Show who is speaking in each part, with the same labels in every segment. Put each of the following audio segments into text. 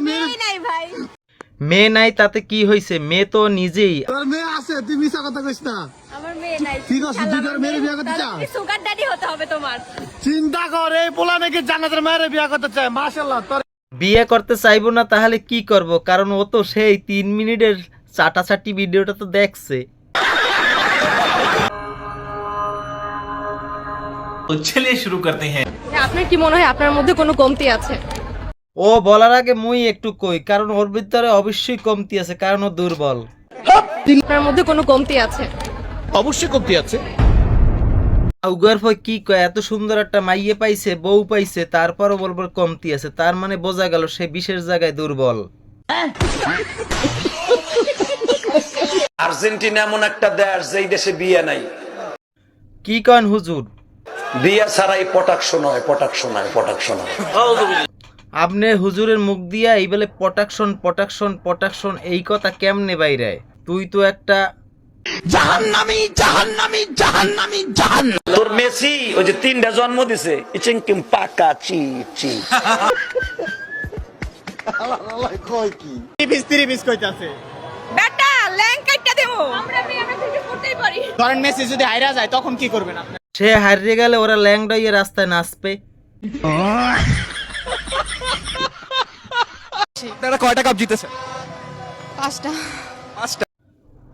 Speaker 1: মেয়ে নাই ভাই।
Speaker 2: মেয়ে নাই তাতে কি হয়েছে? মেয়ে তো নিজেই।
Speaker 3: তোর মেয়ে আছে, তুই মিছা কথা কইস না।
Speaker 1: আমার মেয়ে নাই।
Speaker 3: ঠিক আছে, তুই তোর মেয়ের বিয়ে করতে চাস?
Speaker 1: সুগার ড্যাডি হতে হবে তোমার।
Speaker 3: চিন্তা কর, এই পোলা নাকি জান্নাতের মেয়ের বিয়ে করতে চায়। মাশাআল্লাহ। তোর
Speaker 2: বিয়ে করতে চাইবো না তাহলে কি করব? কারণ ও তো সেই 3 মিনিটের চাটাচাটি ভিডিওটা তো দেখছে।
Speaker 4: तो चलिए शुरू करते हैं।
Speaker 5: আপনার কি মনে হয় আপনার মধ্যে কোনো কমতি আছে?
Speaker 2: ও বলার আগে মুই একটু কই, কারণ ওর ভিতরে অবশ্যই কমতি আছে, কারণ ও দুর্বল।
Speaker 5: আপনার মধ্যে কোনো কমতি আছে?
Speaker 3: অবশ্যই কমতি আছে।
Speaker 2: উগার ফয় কি কয়, এত সুন্দর একটা মাইয়ে পাইছে, বউ পাইছে, তারপরও বলবো কমতি আছে। তার মানে বোঝা গেল সে বিশেষ জায়গায় দুর্বল।
Speaker 6: আর্জেন্টিনা এমন একটা দেশ যেই দেশে বিয়ে নাই।
Speaker 2: কি কন হুজুর?
Speaker 6: বিয়ে ছাড়াই প্রোটেকশন হয়, প্রোটেকশন হয়, প্রোটেকশন হয়।
Speaker 2: আপনি হুজুরের মুখ দিয়া এই বলে প্রোটেকশন প্রোটেকশন প্রোটেকশন, এই কথা কেমনে বাইরে? তুই তো একটা
Speaker 3: জাহান্নামী, জাহান্নামী, জাহান্নামী, জাহান্নামী।
Speaker 6: তোর মেসি ওই যে 3টা জন্ম দিছে, ইচিংকিম পাকা চি চি।
Speaker 3: আল্লাহ কই কি? 30 কইতাছে।
Speaker 1: বেটা ল্যাং কাটটা দেবো। আমরা থেকে পড়তেই পারি।
Speaker 7: ধরেন মেসি যদি হাইরা যায় তখন কি করবেন আপনি?
Speaker 2: সে হারিয়ে গেলে ওরা ল্যাংডাইয়ে রাস্তায় নাচবে।
Speaker 7: আপনারা কয়টা কাপ জিতেছেন?
Speaker 5: 5টা।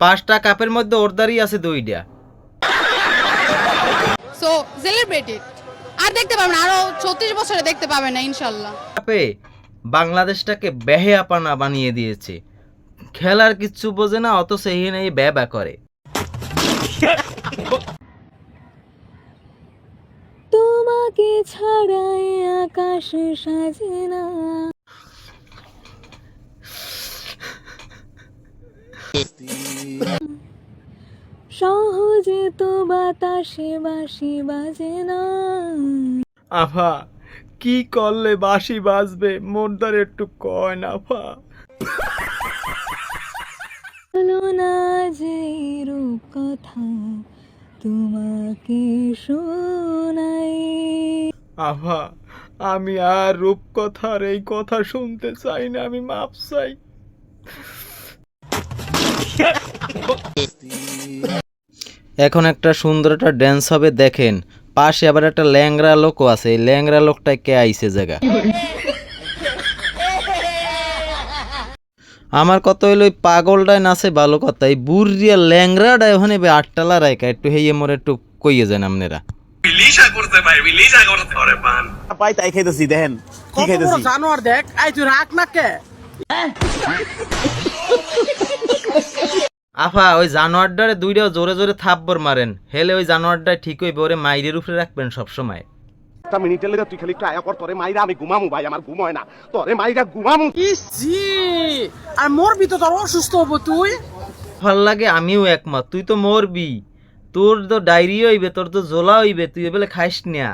Speaker 2: 5টা কাপের মধ্যে ওরদারই আছে 2টা।
Speaker 5: সো সেলিব্রেট ইট। আর দেখতে পাবেন, আরো 34 বছরে দেখতে পাবেন না ইনশাআল্লাহ।
Speaker 2: কাপে বাংলাদেশটাকে বেহেয়াপানা বানিয়ে দিয়েছে। খেলার কিচ্ছু বোঝে না, অথচ এখানে ব্যবা করে।
Speaker 1: তোমাকে ছাড়াই আকাশ সাজে না। সহজে তো বাতাসে বাঁশি বাজে না।
Speaker 2: আফা কি করলে বাঁশি বাজবে? মোরদার একটু কয় না আফা।
Speaker 1: বলো না যে রূপ কথা তোমাকে শোনাই।
Speaker 2: আফা আমি আর রূপকথার এই কথা শুনতে চাই না, আমি মাপ চাই। এখন একটা সুন্দর একটা ড্যান্স হবে, দেখেন। পাশে আবার একটা ল্যাংরা লোকও আছে। এই ল্যাংরা লোকটা কে আইছে জায়গা? আমার কথা হইলো ওই পাগলটাই নাচে ভালো কথা, এই বুড়িয়া ল্যাংরাটা ওখানে আটটালা রায়কা একটু হেয়ে মোর একটু কইয়ে যান আপনারা।
Speaker 4: বিলিশা করতে ভাই, বিলিশা করতে ওরে পান।
Speaker 7: পাই তাই খাইতেছি, দেখেন কি খাইতেছি।
Speaker 3: জানোয়ার দেখ, আই তুই রাখ না কে?
Speaker 2: আফা ওই জানোয়ারটারে 2টা জোরে জোরে থাপ্পড় মারেন, হেলে ওই জানোয়ারটা ঠিক হইবে। ওরে মাইরের উপরে রাখবেন সবসময়।
Speaker 3: একটা মিনিটের লেগে তুই খালি একটু আয়া কর, তোরে মাইরা আমি ঘুমামু ভাই, আমার ঘুম হয় না। তোরে মাইরা ঘুমামু। ইসি আর মরবি তো, তোর অসুস্থ হবো তুই।
Speaker 2: ভাল লাগে, আমিও একমত। তুই তো মরবি, তোর তো ডায়রিয়া হইবে, তোর তো জ্বলা হইবে, তুই এবেলে খাইস না।